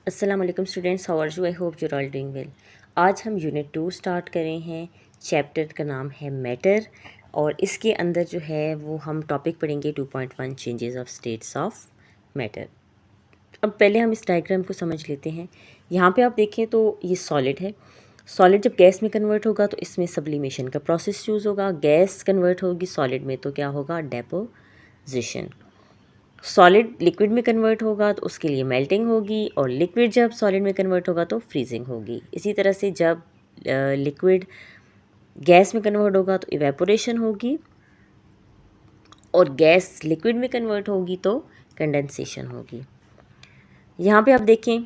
अस्सलाम वालेकुम students, how are you? I hope your all doing well. आज हम यूनिट 2 स्टार्ट कर रहे हैं। चैप्टर का नाम है मैटर और इसके अंदर जो है वो हम टॉपिक पढ़ेंगे 2.1 changes of states of matter. अब पहले हम इस डायग्राम को समझ लेते हैं। यहाँ पे आप देखें तो ये सॉलिड है। सॉलिड जब गैस में कन्वर्ट होगा तो इसमें सब्लिमेशन का प्रोसेस यूज़ होगा। गैस कन्वर्ट होगी सॉलिड में तो क्या होगा? डेपोजिशन। सॉलिड लिक्विड में कन्वर्ट होगा तो उसके लिए मेल्टिंग होगी और लिक्विड जब सॉलिड में कन्वर्ट होगा तो फ्रीजिंग होगी। इसी तरह से जब लिक्विड गैस में कन्वर्ट होगा तो इवेपोरेशन होगी और गैस लिक्विड में कन्वर्ट होगी तो कंडेंसेशन होगी। यहाँ पे आप देखें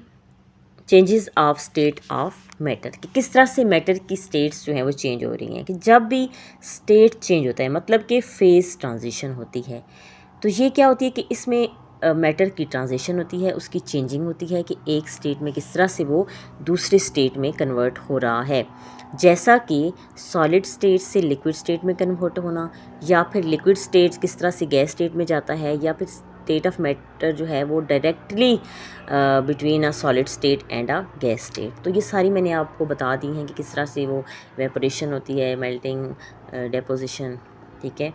changes of state of matter कि किस तरह से मैटर की स्टेट्स जो हैं वो चेंज हो रही हैं। कि जब भी स्टेट चेंज होता है मतलब कि फेज़ ट्रांजिशन होती है तो ये क्या होती है कि इसमें मैटर की ट्रांजिशन होती है, उसकी चेंजिंग होती है कि एक स्टेट में किस तरह से वो दूसरे स्टेट में कन्वर्ट हो रहा है। जैसा कि सॉलिड स्टेट से लिक्विड स्टेट में कन्वर्ट होना या फिर लिक्विड स्टेट किस तरह से गैस स्टेट में जाता है या फिर स्टेट ऑफ मैटर जो है वो directly between a solid state and a gas state. तो ये सारी मैंने आपको बता दी हैं कि किस तरह से वो वेपोरेशन होती है, मेल्टिंग, डेपोजिशन, ठीक है,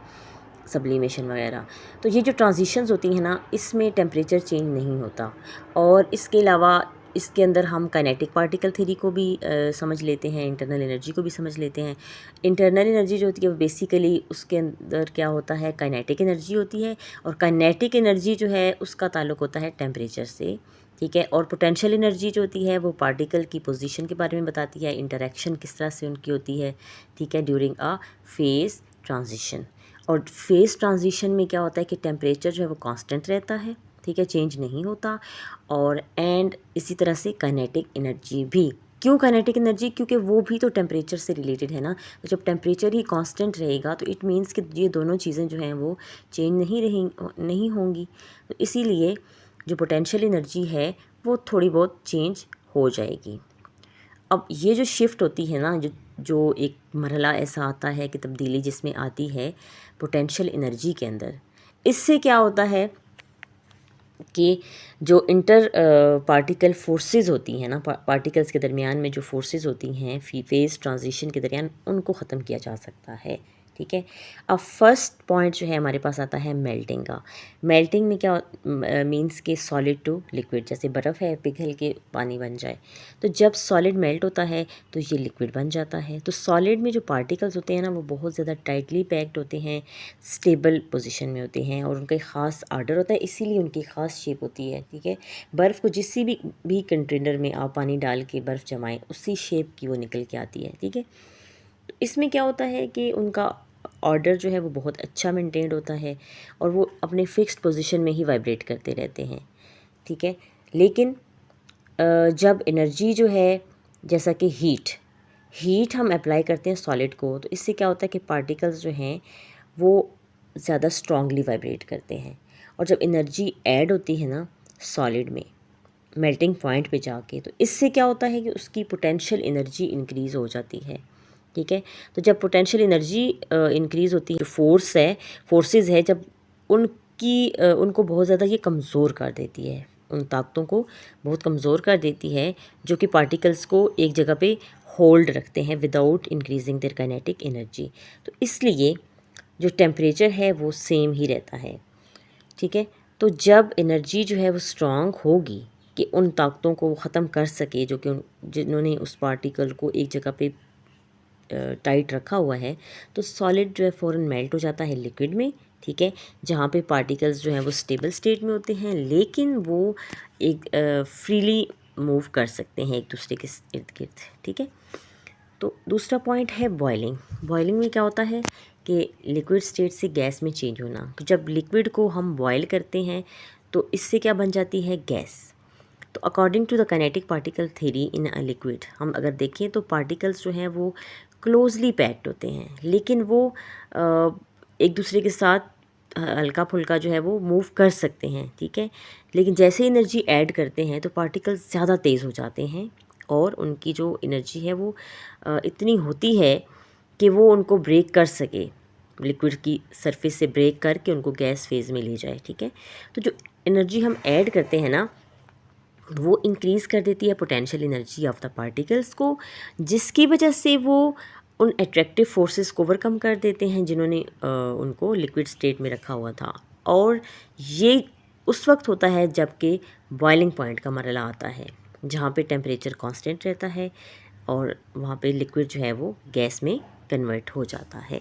सब्लिमेशन वगैरह। तो ये जो ट्रांजिशंस होती हैं ना इसमें टेम्परेचर चेंज नहीं होता। और इसके अलावा इसके अंदर हम काइनेटिक पार्टिकल थ्योरी को भी समझ लेते हैं, इंटरनल एनर्जी को भी समझ लेते हैं। इंटरनल एनर्जी जो होती है वो बेसिकली उसके अंदर क्या होता है, काइनेटिक एनर्जी होती है और काइनेटिक एनर्जी जो है उसका ताल्लुक होता है टेम्परेचर से, ठीक है। और पोटेंशियल एनर्जी जो होती है वो पार्टिकल की पोजीशन के बारे में बताती है, इंटरेक्शन किस तरह से उनकी होती है, ठीक है, ड्यूरिंग अ फेज़ ट्रांजिशन। और फेज़ ट्रांजिशन में क्या होता है कि टेम्परेचर जो है वो कांस्टेंट रहता है, ठीक है, चेंज नहीं होता। और एंड इसी तरह से काइनेटिक एनर्जी भी। क्यों काइनेटिक एनर्जी? क्योंकि वो भी तो टेम्परेचर से रिलेटेड है ना। तो जब टेम्परेचर ही कांस्टेंट रहेगा तो इट मीन्स कि ये दोनों चीज़ें जो हैं वो चेंज नहीं होंगी। तो इसीलिए जो पोटेंशियल एनर्जी है वो थोड़ी बहुत चेंज हो जाएगी। अब ये जो शिफ्ट होती है ना, जो एक मरहला ऐसा आता है कि तब्दीली जिसमें आती है पोटेंशियल एनर्जी के अंदर, इससे क्या होता है कि जो इंटर पार्टिकल फोर्सेस होती हैं ना, पार्टिकल्स के दरमियान में जो फोर्सेस होती हैं फेज़ ट्रांजिशन के दरमियान, उनको ख़त्म किया जा सकता है, ठीक है। अब फर्स्ट पॉइंट जो है हमारे पास आता है मेल्टिंग का। मेल्टिंग में क्या मींस के सॉलिड टू लिक्विड, जैसे बर्फ़ है पिघल के पानी बन जाए, तो जब सॉलिड मेल्ट होता है तो ये लिक्विड बन जाता है। तो सॉलिड में जो पार्टिकल्स होते हैं ना वो बहुत ज़्यादा टाइटली पैक्ड होते हैं, स्टेबल पोजीशन में होते हैं और उनका एक ख़ास आर्डर होता है, इसीलिए उनकी ख़ास शेप होती है, ठीक है। बर्फ़ को जिस भी कंटेनर में आप पानी डाल के बर्फ़ जमाएं उसी शेप की वो निकल के आती है, ठीक है। तो इसमें क्या होता है कि उनका ऑर्डर जो है वो बहुत अच्छा मेंटेन्ड होता है और वो अपने फ़िक्स्ड पोजीशन में ही वाइब्रेट करते रहते हैं, ठीक है। लेकिन जब एनर्जी जो है, जैसा कि हीट हम अप्लाई करते हैं सॉलिड को, तो इससे क्या होता है कि पार्टिकल्स जो हैं वो ज़्यादा स्ट्रांगली वाइब्रेट करते हैं। और जब एनर्जी ऐड होती है ना सॉलिड में मेल्टिंग पॉइंट पे जाके, तो इससे क्या होता है कि उसकी पोटेंशियल एनर्जी इंक्रीज़ हो जाती है, ठीक है। तो जब पोटेंशियल एनर्जी इंक्रीज़ होती है, जो फोर्सेस है, जब उनको बहुत ज़्यादा ये कमज़ोर कर देती है, उन ताकतों को बहुत कमज़ोर कर देती है जो कि पार्टिकल्स को एक जगह पे होल्ड रखते हैं without increasing there kinetic energy. तो इसलिए जो टेम्परेचर है वो सेम ही रहता है, ठीक है। तो जब एनर्जी जो है वो स्ट्रांग होगी कि उन ताकतों को वो ख़त्म कर सके जो कि जिन्होंने उस पार्टिकल को एक जगह पे टाइट रखा हुआ है, तो सॉलिड जो है फ़ौरन मेल्ट हो जाता है लिक्विड में, ठीक है, जहाँ पे पार्टिकल्स जो हैं वो स्टेबल स्टेट में होते हैं लेकिन वो एक फ्रीली मूव कर सकते हैं एक दूसरे के इर्द गिर्द, ठीक है। तो दूसरा पॉइंट है बॉइलिंग। बॉइलिंग में क्या होता है कि लिक्विड स्टेट से गैस में चेंज होना। तो जब लिक्विड को हम बॉयल करते हैं तो इससे क्या बन जाती है? गैस। तो according to the kinetic particle theory in a liquid, हम अगर देखें तो पार्टिकल्स जो हैं वो क्लोजली पैक्ड होते हैं लेकिन वो एक दूसरे के साथ हल्का फुल्का जो है वो मूव कर सकते हैं, ठीक है। लेकिन जैसे एनर्जी ऐड करते हैं तो पार्टिकल्स ज़्यादा तेज़ हो जाते हैं और उनकी जो एनर्जी है वो इतनी होती है कि वो उनको ब्रेक कर सके, लिक्विड की सरफेस से ब्रेक करके उनको गैस फेज़ में ले जाए, ठीक है। तो जो एनर्जी हम ऐड करते हैं ना वो इंक्रीज़ कर देती है potential energy of the particles को, जिसकी वजह से वो उन एट्रैक्टिव फोर्सेस को ओवरकम कर देते हैं जिन्होंने उनको लिक्विड स्टेट में रखा हुआ था। और ये उस वक्त होता है जबकि बॉइलिंग पॉइंट का मरला आता है, जहाँ पे टेम्परेचर कांस्टेंट रहता है और वहाँ पे लिक्विड जो है वो गैस में कन्वर्ट हो जाता है।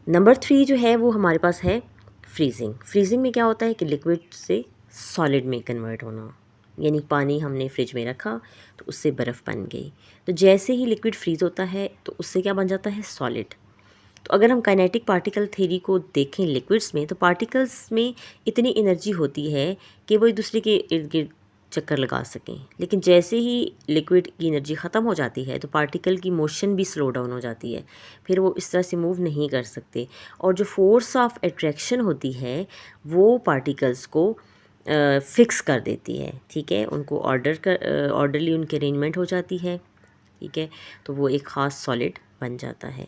नंबर 3 जो है वो हमारे पास है फ्रीजिंग। फ्रीजिंग में क्या होता है कि लिक्विड से सॉलिड में कन्वर्ट होना, यानी पानी हमने फ्रिज में रखा तो उससे बर्फ़ बन गई, तो जैसे ही लिक्विड फ्रीज़ होता है तो उससे क्या बन जाता है, सॉलिड। तो अगर हम काइनेटिक पार्टिकल थ्योरी को देखें लिक्विड्स में, तो पार्टिकल्स में इतनी एनर्जी होती है कि वो एक दूसरे के इर्द गिर्द चक्कर लगा सकें, लेकिन जैसे ही लिक्विड की एनर्जी ख़त्म हो जाती है तो पार्टिकल की मोशन भी स्लो डाउन हो जाती है, फिर वो इस तरह से मूव नहीं कर सकते। और जो फोर्स ऑफ अट्रैक्शन होती है वो पार्टिकल्स को फिक्स कर देती है, ठीक है, उनको ऑर्डरली उनकी अरेंजमेंट हो जाती है, ठीक है, तो वो एक ख़ास सॉलिड बन जाता है।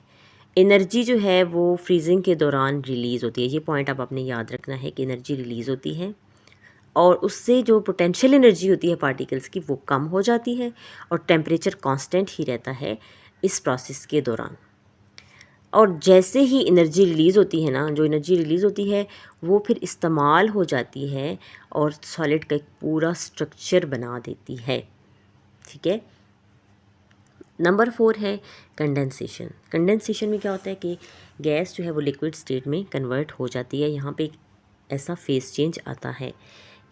एनर्जी जो है वो फ्रीजिंग के दौरान रिलीज़ होती है, ये पॉइंट आप अपने याद रखना है कि एनर्जी रिलीज़ होती है और उससे जो पोटेंशियल एनर्जी होती है पार्टिकल्स की वो कम हो जाती है और टेम्परेचर कांस्टेंट ही रहता है इस प्रोसेस के दौरान। और जैसे ही एनर्जी रिलीज़ होती है ना, जो एनर्जी रिलीज़ होती है वो फिर इस्तेमाल हो जाती है और सॉलिड का एक पूरा स्ट्रक्चर बना देती है, ठीक है। नंबर 4 है कंडेंसेशन। कंडेंसेशन में क्या होता है कि गैस जो है वो लिक्विड स्टेट में कन्वर्ट हो जाती है। यहाँ पे एक ऐसा फेस चेंज आता है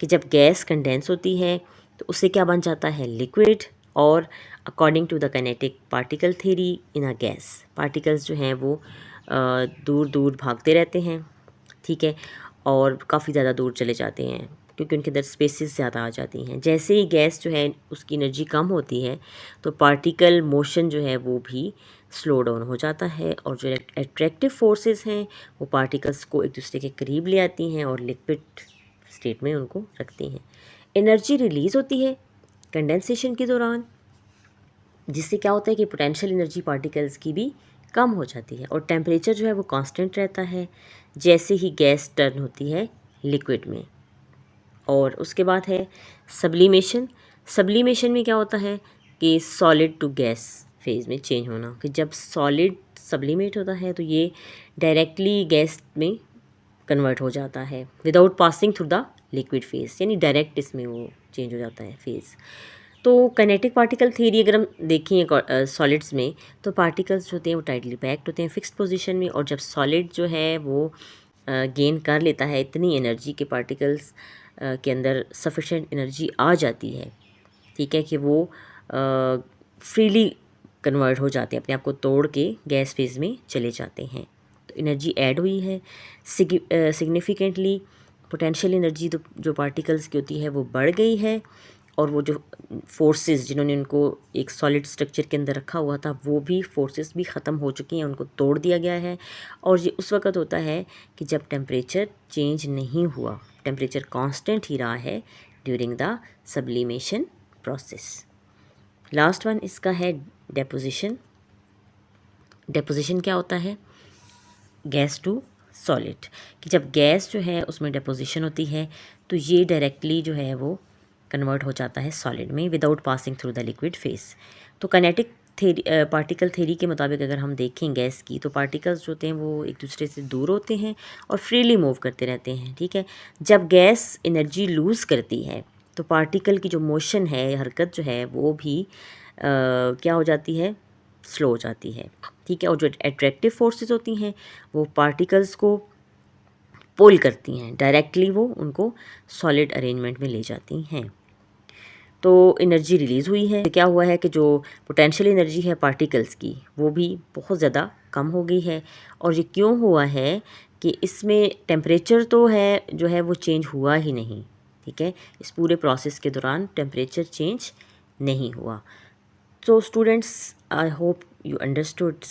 कि जब गैस कंडेंस होती है तो उससे क्या बन जाता है, लिक्विड। और according to the kinetic particle theory in a gas, particles जो हैं वो दूर दूर भागते रहते हैं, ठीक है, और काफ़ी ज़्यादा दूर चले जाते हैं क्योंकि उनके अंदर स्पेसेस ज़्यादा आ जाती हैं। जैसे ही गैस जो है उसकी एनर्जी कम होती है तो पार्टिकल मोशन जो है वो भी स्लो डाउन हो जाता है और जो अट्रैक्टिव फोर्सेस हैं वो पार्टिकल्स को एक दूसरे के करीब ले आती हैं और लिक्विड स्टेट में उनको रखती हैं। एनर्जी रिलीज़ होती है कंडेंसेशन के दौरान, जिससे क्या होता है कि पोटेंशियल एनर्जी पार्टिकल्स की भी कम हो जाती है और टेम्परेचर जो है वो कांस्टेंट रहता है जैसे ही गैस टर्न होती है लिक्विड में। और उसके बाद है सब्लिमेशन। सब्लिमेशन में क्या होता है कि सॉलिड टू गैस फेज़ में चेंज होना, कि जब सॉलिड सब्लिमेट होता है तो ये डायरेक्टली गैस में कन्वर्ट हो जाता है without passing through the liquid phase, यानी डायरेक्ट इसमें वो चेंज हो जाता है फेज़। तो काइनेटिक पार्टिकल थ्योरी अगर हम देखें सॉलिड्स में, तो पार्टिकल्स जो होते हैं वो टाइटली पैक्ड होते हैं फिक्स्ड पोजीशन में, और जब सॉलिड जो है वो गेन कर लेता है इतनी एनर्जी के पार्टिकल्स के अंदर सफिशेंट एनर्जी आ जाती है, ठीक है, कि वो फ्रीली कन्वर्ट हो जाते हैं, अपने आप को तोड़ के गैस फेज़ में चले जाते हैं। तो एनर्जी ऐड हुई है सिग्निफिकेंटली। पोटेंशियल एनर्जी तो जो पार्टिकल्स की होती है वो बढ़ गई है और वो जो फोर्सेस जिन्होंने उनको एक सॉलिड स्ट्रक्चर के अंदर रखा हुआ था वो भी फोर्सेस भी ख़त्म हो चुकी हैं, उनको तोड़ दिया गया है। और ये उस वक़्त होता है कि जब टेम्परेचर चेंज नहीं हुआ, टेम्परेचर कांस्टेंट ही रहा है during the sublimation process. Last one इसका है डेपोजिशन। डेपोजिशन क्या होता है, गैस टू सॉलिड, कि जब गैस जो है उसमें डेपोजिशन होती है तो ये डायरेक्टली जो है वो कन्वर्ट हो जाता है सॉलिड में without passing through the liquid phase. तो काइनेटिक पार्टिकल थ्योरी के मुताबिक अगर हम देखें गैस की, तो पार्टिकल्स जो होते हैं वो एक दूसरे से दूर होते हैं और फ्रीली मूव करते रहते हैं, ठीक है। जब गैस एनर्जी लूज़ करती है तो पार्टिकल की जो मोशन है, हरकत जो है वो भी क्या हो जाती है, स्लो हो जाती है, ठीक है। और जो अट्रैक्टिव फोर्सेस होती हैं वो पार्टिकल्स को पुल करती हैं, डायरेक्टली वो उनको सॉलिड अरेंजमेंट में ले जाती हैं। तो एनर्जी रिलीज़ हुई है, क्या हुआ है कि जो पोटेंशियल एनर्जी है पार्टिकल्स की वो भी बहुत ज़्यादा कम हो गई है। और ये क्यों हुआ है कि इसमें टेम्परेचर तो है जो है वो चेंज हुआ ही नहीं, ठीक है, इस पूरे प्रोसेस के दौरान टेम्परेचर चेंज नहीं हुआ। So students, I hope you understood